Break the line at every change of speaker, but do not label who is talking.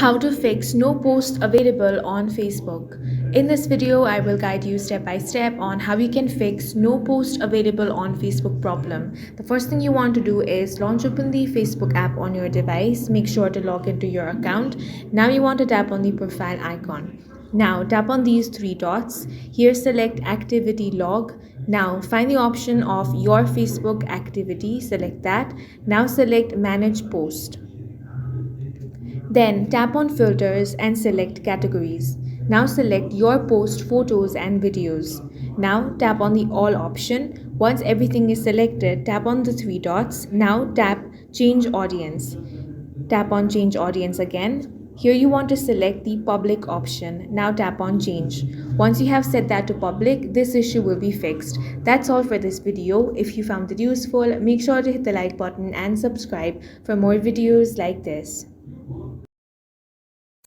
How to fix no post available on Facebook. In this video, I will guide you step by step on how you can fix no post available on Facebook problem. The first thing you want to do is launch open the Facebook app on your device. Make sure to log into your account. Now you want to tap on the profile icon. Now tap on these three dots. Here select activity log. Now find the option of your Facebook activity. Select that. Now select manage post. Then tap on filters and select categories. Now select your post photos and videos. Now tap on the all option. Once everything is selected, tap on the three dots. Now tap change audience. Tap on change audience again. Here you want to select the public option. Now tap on change. Once you have set that to public, this issue will be fixed. That's all for this video. If you found it useful, make sure to hit the like button and subscribe for more videos like this.